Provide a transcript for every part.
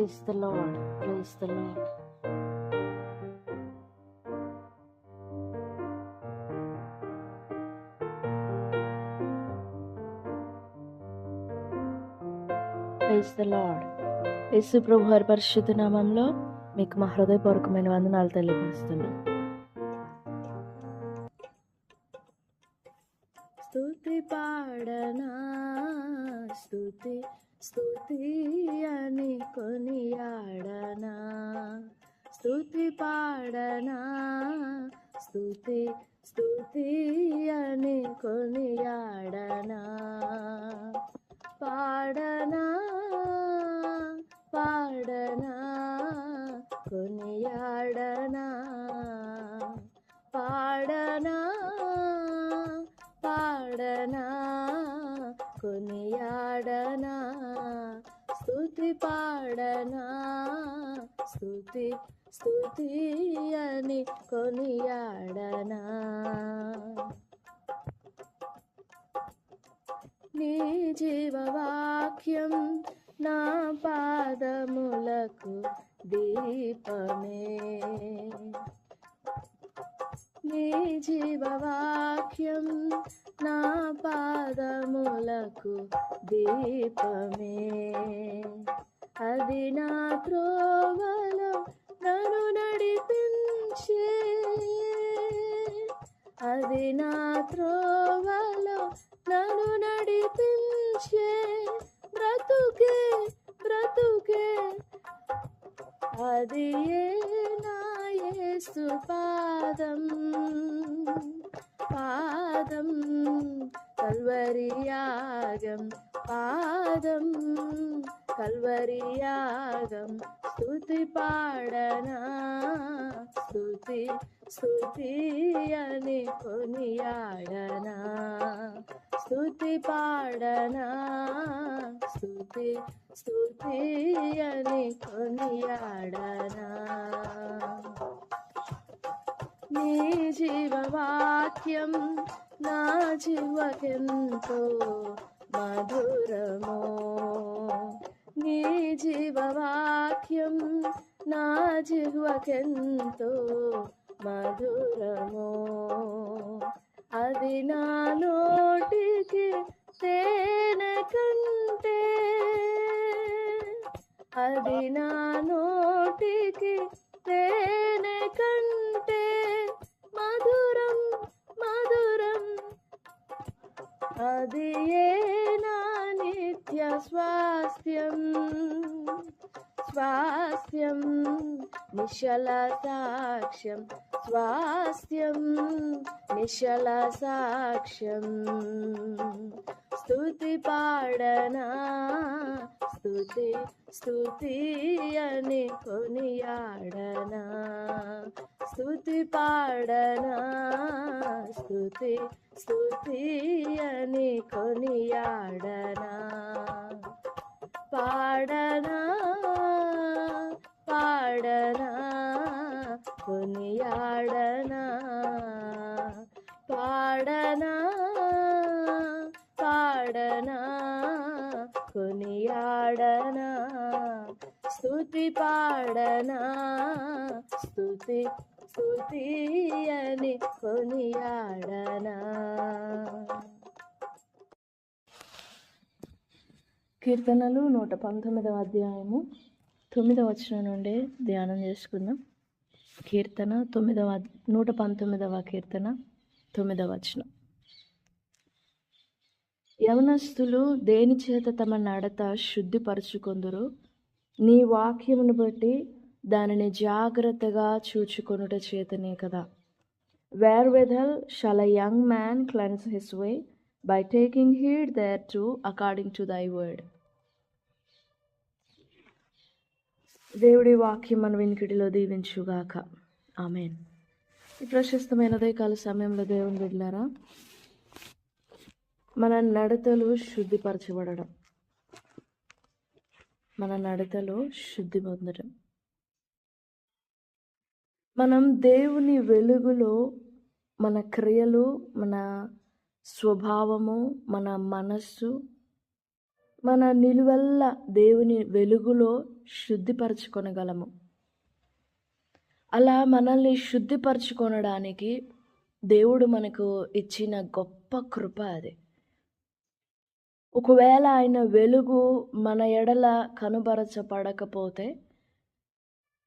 Praise the Lord. Praise the Lord. Praise the Lord. Yesu ప్రభు వారి పరిశుద్ధ నామంలో మీకు మా హృదయపూర్వకమైన వందనాలు తెలియపరుస్తున్నాను. స్తుతి పాడనా, స్తుతి స్తుతి అని కొనియాడనా, స్తుతి పాడనా, స్తుతి స్తుతి అని కొనియాడనా, పాడనా పాడనా కొనియాడనా, పాడనా పాడనా కొనియాడనా, స్తుతి పాడనా, స్తుతి స్తుతి అని కొనియాడనా. నీ జీవవాక్యం నా పాదములకు దీపమే, నీ జీవవాక్యం నా పాదములకు దీపమే, అది నా త్రోవలో నన్ను నడిపించే, అది నా త్రోవలో నన్ను నడిపించే, బ్రతుకే బ్రతుకే అది నా యేసు పాదం, పాదం కల్వరి యాగం, పాదం కల్వరి యాగం, స్తుతి పాడనా, స్తుతి స్తుతి అని కొనియాడనా, స్తుతి పాడనా, స్తుతి స్తుతి అని కొనియాడనా. నీ జీవవాక్యం నా జీవకెంతో మధురమో, నీ జీవవాక్యం నా జీవకెంతో మధురమో, అది నా నోటికి తేనె కంటే, అది నా నోటికి తేనె కంటే మధురం మధురం, అది నా నిత్య స్వాస్థ్యం, స్వాస్థ్యం నిశ్చల సాక్ష్యం, స్వాస్థ్యం నిశ్చల సాక్ష్యం, స్తుతి పాడనా, స్తుతి స్తుతి అని కొనియాడనా, స్తుతి పాడనా, స్తుతి స్తుతి అని కొనియాడనా, పాడనా పాడనా కొనియాడనా, పాడనా పాడనా కొనియాడనా, స్తుతి పాడనా, స్తుతి స్తుతి అని కొనియాడనా. కీర్తనలు 119వ అధ్యాయము 9వ వచనం నుండి ధ్యానం చేసుకుందాం. కీర్తన 119వ కీర్తన 9వ వచనం. యవనస్తులు దేని చేత తమ నడత శుద్ధిపరచుకొందురు, నీ వాక్యమును బట్టి దానిని జాగ్రత్తగా చూచుకొనుట చేతనే కదా. Wherewithal shall a young man cleanse his way? By taking heed thereto according to thy word. దేవుడి వాక్యం మన వినికిడిలో దీవించుగాక. ఆమేన్. ఈ ప్రశస్తమైన ఉదయకాల సమయంలో దేవుని బిడ్డలారా, మన నడతలు శుద్ధిపరచబడడం, మన నడతలో శుద్ధి పొందడం, మనం దేవుని వెలుగులో మన క్రియలు, మన స్వభావము, మన మనస్సు, మన నిలువెల్ల దేవుని వెలుగులో శుద్ధిపరచుకొనగలము. అలా మనల్ని శుద్ధిపరచుకొనడానికి దేవుడు మనకు ఇచ్చిన గొప్ప కృప అది. ఒకవేళ ఆయన వెలుగు మన ఎడల కనుబరచబడకపోతే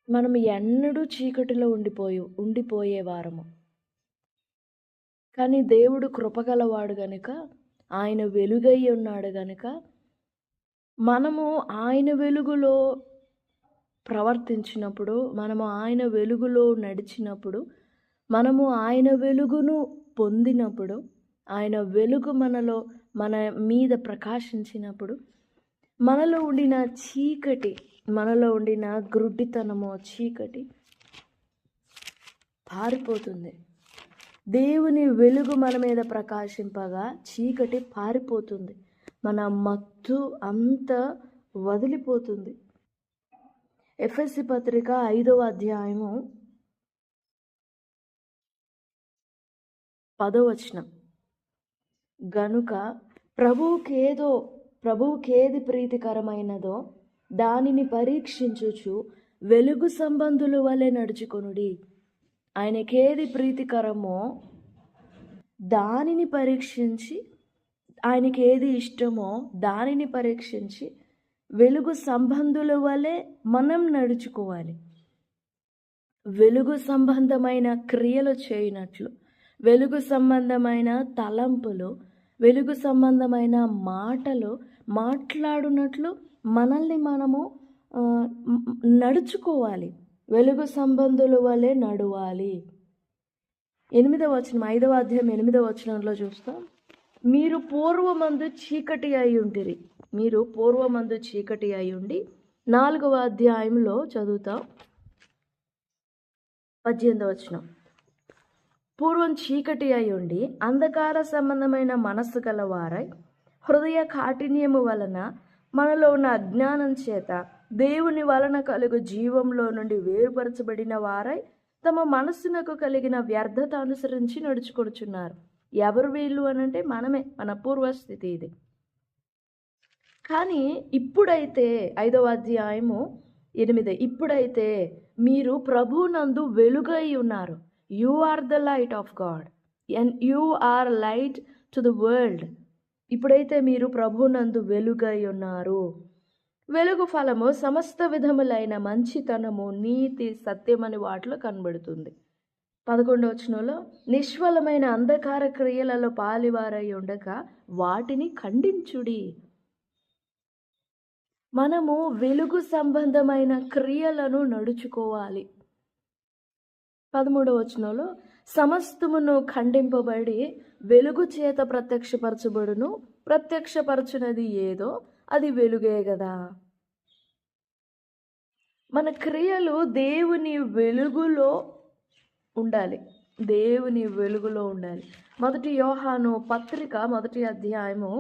మనం ఎన్నడూ చీకటిలో ఉండిపోయేవారము. కానీ దేవుడు కృపగలవాడు గనుక, ఆయన వెలుగై ఉన్నాడు గనుక, మనము ఆయన వెలుగులో ప్రవర్తించినప్పుడు, మనము ఆయన వెలుగులో నడిచినప్పుడు, మనము ఆయన వెలుగును పొందినప్పుడు, ఆయన వెలుగు మన మీద ప్రకాశించినప్పుడు, మనలో ఉండిన చీకటి, మనలో ఉండిన గ్రుడ్డితనము, చీకటి పారిపోతుంది. దేవుని వెలుగు మన మీద ప్రకాశింపగా చీకటి పారిపోతుంది. మన మత్తు అంతా వదిలిపోతుంది. ఎఫెసీ పత్రిక 5వ అధ్యాయము 10వ వచనం. గనుక ప్రభువుకేది ప్రీతికరమైనదో దానిని పరీక్షించుచు వెలుగు సంబంధుల వలె నడుచుకొనుడి. ఆయనకేది ప్రీతికరమో దానిని పరీక్షించి, ఆయనకి ఏది ఇష్టమో దానిని పరీక్షించి వెలుగు సంబంధుల వలె మనం నడుచుకోవాలి. వెలుగు సంబంధమైన క్రియలు చేయనట్లు, వెలుగు సంబంధమైన తలంపులు, వెలుగు సంబంధమైన మాటలు మాట్లాడునట్లు మనల్ని మనము నడుచుకోవాలి. వెలుగు సంబంధుల వలె నడవాలి. 8వ వచనం, 5వ అధ్యాయం 8వ వచనంలో చూస్తాం. మీరు పూర్వమందు చీకటి అయి ఉండి 4వ అధ్యాయంలో చదువుతాం. 18వ వచనం. పూర్వం చీకటి అయి ఉండి అంధకార సంబంధమైన మనస్సు గలవారై హృదయ కాఠిన్యము వలన మనలో ఉన్న అజ్ఞానం చేత దేవుని వలన కలుగు జీవంలో నుండి వేరుపరచబడిన వారై తమ మనస్సునకు కలిగిన వ్యర్థత అనుసరించి నడుచుకొనుచున్నారు. ఎవరు వీళ్ళు అనంటే మనమే, మన పూర్వస్థితి ఇది. కానీ ఇప్పుడైతే 5వ అధ్యాయము 8, ఇప్పుడైతే మీరు ప్రభువునందు వెలుగై ఉన్నారు. You are the light of God and you are light to the world. ఇప్పుడైతే మీరు ప్రభువునందు వెలుగై ఉన్నారు. వెలుగు ఫలము సమస్త విధములైన మంచితనము, నీతి, సత్యమని వాటిలో కనబడుతుంది. 11వ వచనంలో నిష్ఫలమైన అంధకార క్రియలలో పాలివారై ఉండక వాటిని ఖండించుడి. మనము వెలుగు సంబంధమైన క్రియలను నడుచుకోవాలి. 13వ వచనంలో సమస్తమును ఖండింపబడి వెలుగు చేత ప్రత్యక్షపరచబడును, ప్రత్యక్షపరచునది ఏదో అది వెలుగే కదా. మన క్రియలు దేవుని వెలుగులో ఉండాలి. మొదటి యోహాను పత్రిక 1వ అధ్యాయము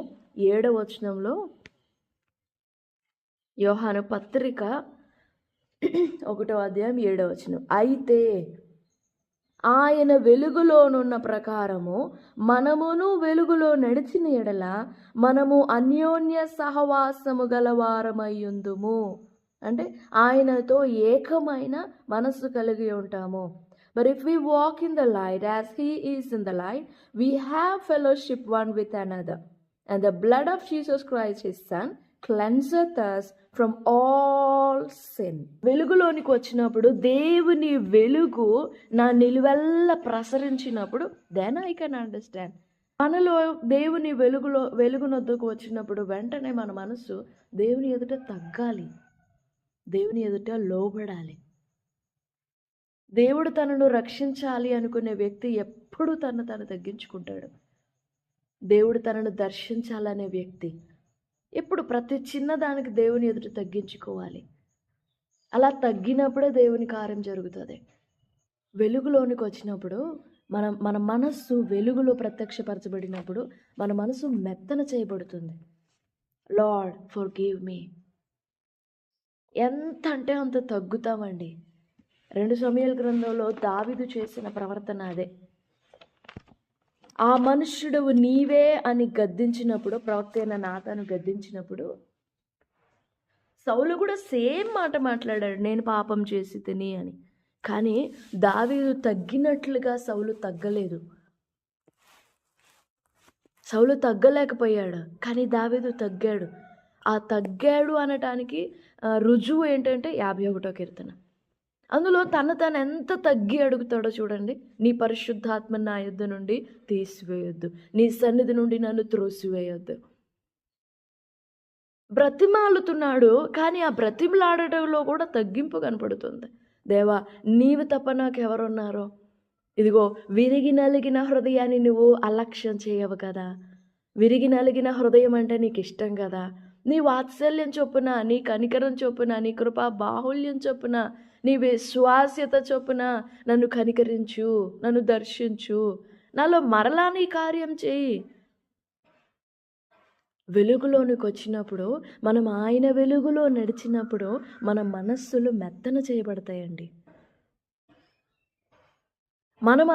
7వ వచనంలో, యోహాను పత్రిక 1వ అధ్యాయం 7వ వచనం. అయితే ఆయన వెలుగులోనున్న ప్రకారము మనమును వెలుగులో నడిచిన ఎడల మనము అన్యోన్య సహవాసము గలవారమయ్యుందుము. అంటే ఆయనతో ఏకమైన మనస్సు కలిగి ఉంటాము. But if we walk in the light as he is in the light, we have fellowship one with another. And the blood of Jesus Christ, his son, cleanseth us from all sin. వెలుగులోనికి వచ్చినప్పుడు, దేవుని వెలుగు నా నిలువెల్ల ప్రసరించినప్పుడు, then I can understand. మనలో దేవుని వెలుగునొద్దకు వచ్చినప్పుడు వెంటనే మన మనసు దేవుని ఎదుట తగ్గాలి, దేవుని ఎదుట లోబడాలి. దేవుడు తనను రక్షించాలి అనుకునే వ్యక్తి ఎప్పుడు తను తగ్గించుకుంటాడు. దేవుడు తనను దర్శించాలనే వ్యక్తి ఎప్పుడు ప్రతి చిన్నదానికి దేవుని ఎదుట తగ్గించుకోవాలి. అలా తగ్గినప్పుడే దేవుని కార్యం జరుగుతుంది. వెలుగులోనికి వచ్చినప్పుడు మన మనస్సు వెలుగులో ప్రత్యక్షపరచబడినప్పుడు మన మనసు మెత్తన చేయబడుతుంది. Lord forgive me. ఎంత అంటే అంత తగ్గుతామండి. 2 సమూయేలు గ్రంథంలో దావీదు చేసిన ప్రవర్తన అదే. ఆ మనుష్యుడు నీవే అని గద్దించినప్పుడు, ప్రవక్త అయిన నాతాను గద్దించినప్పుడు సౌలు కూడా సేమ్ మాట మాట్లాడాడు, నేను పాపం చేసి తిని అని. కానీ దావీదు తగ్గినట్లుగా సౌలు తగ్గలేదు. సౌలు తగ్గలేకపోయాడు, కానీ దావీదు తగ్గాడు. ఆ తగ్గాడు అనటానికి రుజువు ఏంటంటే 51వ కీర్తన. అందులో తను ఎంత తగ్గి అడుగుతాడో చూడండి. నీ పరిశుద్ధాత్మ నా యొద్ద నుండి తీసివేయొద్దు, నీ సన్నిధి నుండి నన్ను త్రోసివేయొద్దు. బ్రతిమాలుతున్నాడు, కానీ ఆ బ్రతిమలాడటంలో కూడా తగ్గింపు కనపడుతుంది. దేవా, నీవు తప్ప నాకెవరున్నారో? ఇదిగో విరిగి నలిగిన హృదయాన్ని నువ్వు అలక్ష్యం చేయవు కదా. విరిగి నలిగిన హృదయం అంటే నీకు ఇష్టం కదా. నీ వాత్సల్యం చొప్పున, నీ కనికరం చొప్పున, నీ కృపా బాహుళ్యం చొప్పున, నీ విశ్వాస్యత చొప్పున నన్ను కనికరించు, నన్ను దర్శించు, నాలో మరలా నీ కార్యం చేయి. వెలుగులోనికి వచ్చినప్పుడు, మనం ఆయన వెలుగులో నడిచినప్పుడు మన మనస్సులు మెత్తన చేయబడతాయండి. మనం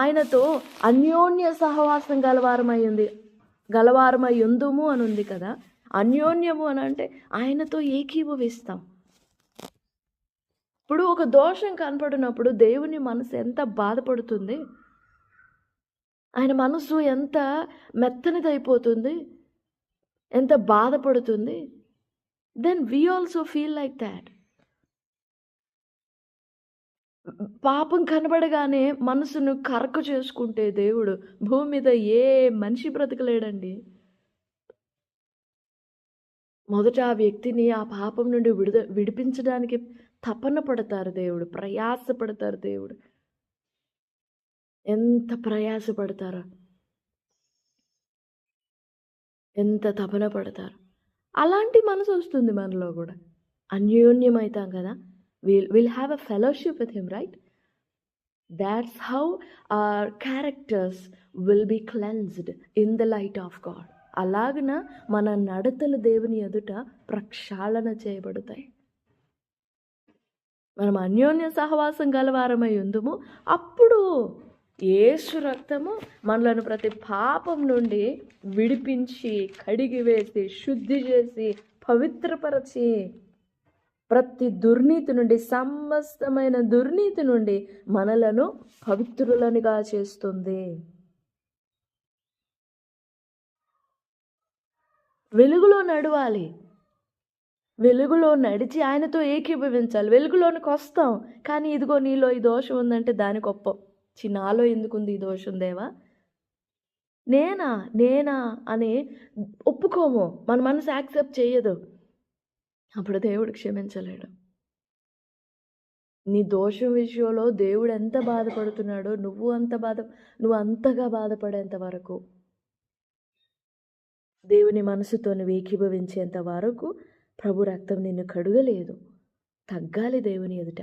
ఆయనతో అన్యోన్య సహవాసం గలవారమై ఉందుము అని ఉంది కదా. అన్యోన్యము అని అంటే ఆయనతో ఏకీభవిస్తాం. ఇప్పుడు ఒక దోషం కనపడినప్పుడు దేవుని మనసు ఎంత బాధపడుతుంది, ఆయన మనసు ఎంత మెత్తనిదైపోతుంది, ఎంత బాధపడుతుంది. Then we also feel like that. పాపం కనబడగానే మనసును కరక చేసుకుంటే దేవుడు భూమి మీద ఏ మనిషి బ్రతకలేడండి. మొదట ఆ వ్యక్తిని ఆ పాపం నుండి విడిపించడానికి తపన పడతారు దేవుడు, ప్రయాసపడతారు దేవుడు. ఎంత ప్రయాసపడతారో, ఎంత తపన పడతారు. అలాంటి మనసు వస్తుంది మనలో కూడా. అన్యోన్యమవుతాం కదా. We'll have a fellowship with him, right? That's how our characters will be cleansed in the light of God. అలాగన మన నడతలు దేవుని ఎదుట ప్రక్షాళన చేయబడతాయి. మనం అన్యోన్య సహవాసం గలవారమై ఉందుము, అప్పుడు యేసు రక్తము మనలను ప్రతి పాపం నుండి విడిపించి, కడిగి వేసి, శుద్ధి చేసి, పవిత్రపరచి, ప్రతి దుర్నీతి నుండి, సమస్తమైన దుర్నీతి నుండి మనలను పవిత్రులనుగా చేస్తుంది. వెలుగులో నడవాలి, వెలుగులో నడిచి ఆయనతో ఏకీభవించాలి. వెలుగులోనికి వస్తాం, కానీ ఇదిగో నీలో ఈ దోషం ఉందంటే దానికి ఒప్పం. నాలో ఎందుకుంది ఈ దోషం దేవా, నేనా అని ఒప్పుకోము. మన మనసు యాక్సెప్ట్ చేయదు. అప్పుడు దేవుడు క్షమించలేడు. నీ దోషం విషయంలో దేవుడు ఎంత బాధపడుతున్నాడో నువ్వు అంతగా బాధపడేంత వరకు, దేవుని మనసుతో నువ్వు ఏకీభవించేంత వరకు ప్రభు రక్తం నిన్ను కడుగలేదు. తగ్గాలి దేవుని ఎదుట.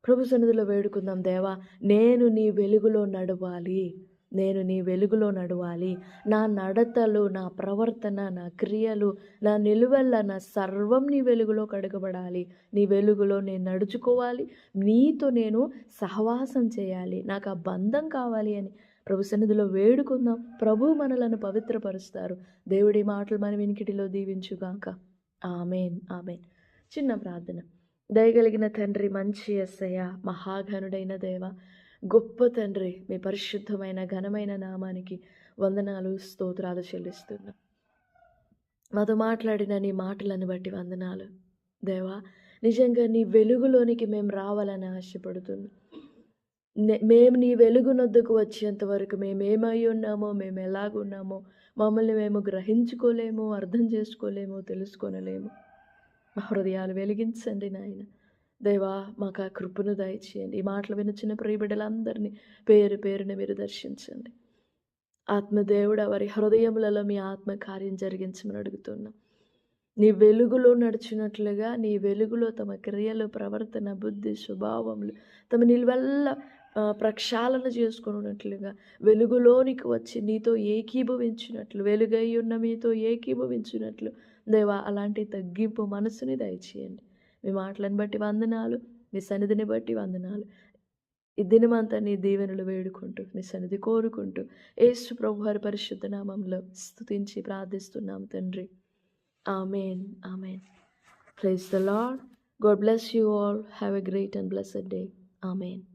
ప్రభు సన్నిధిలో వేడుకుందాం, దేవా నేను నీ వెలుగులో నడవాలి, నేను నీ వెలుగులో నడవాలి. నా నడతలు, నా ప్రవర్తన, నా క్రియలు, నా నిలువెల్ల, నా సర్వం నీ వెలుగులో కడగబడాలి. నీ వెలుగులో నేను నడుచుకోవాలి, నీతో నేను సహవాసం చేయాలి, నాకు ఆ బంధం కావాలి అని ప్రభు సన్నిధిలో వేడుకుందాం. ప్రభు మనలను పవిత్రపరుస్తారు. దేవుడి మాటలు మన వినికిడిలో దీవించుగాక. ఆమేన్, ఆమేన్. చిన్న ప్రార్థన. దయగలిగిన తండ్రి, మంచి యేసయ్య, మహాఘనుడైన దేవ, గొప్ప తండ్రి, మీ పరిశుద్ధమైన ఘనమైన నామానికి వందనాలు, స్తోత్రాలు చెల్లిస్తున్నాం. మాతో మాట్లాడిన నీ మాటలను బట్టి వందనాలు దేవా. నిజంగా నీ వెలుగులోనికి మేము రావాలని ఆశపడుతున్నాం. మేము నీ వెలుగునొద్దకు వచ్చేంత వరకు మేమేమై ఉన్నామో, మేము ఎలాగున్నామో మమ్మల్ని మేము గ్రహించుకోలేము, అర్థం చేసుకోలేము, తెలుసుకోనలేము. మా హృదయాలు వెలిగించండి నాయన దేవా. మాకు ఆ కృపను దయచేయండి. ఈ మాటలు వినొచ్చిన ప్రియబిడ్డలందరినీ పేరు పేరున మీరు దర్శించండి. ఆత్మదేవుడు వారి హృదయములలో మీ ఆత్మ కార్యం జరిగించమని అడుగుతున్నాం. నీ వెలుగులో నడిచినట్లుగా, నీ వెలుగులో తమ క్రియలు, ప్రవర్తన, బుద్ధి, స్వభావములు తమ నిలువెల్ల ప్రక్షాళన చేసుకున్నట్లుగా, వెలుగులోనికి వచ్చి నీతో ఏకీభవించినట్లు, వెలుగై ఉన్న మీతో ఏకీభవించినట్లు దేవా, అలాంటి తగ్గింపు మనసుని దయచేయండి. మీ మాటలను బట్టి వందనాలు, మీ సన్నిధిని బట్టి వందనాలు. ఈ దినమంతా నీ దీవెనలు వేడుకుంటూ, నీ సన్నిధి కోరుకుంటూ యేసు ప్రభువారి పరిశుద్ధ నామంలో స్తుతించి ప్రార్థిస్తున్నాం తండ్రి. Amen. Amen. Praise the Lord. God bless you all. Have a great and blessed day. Amen.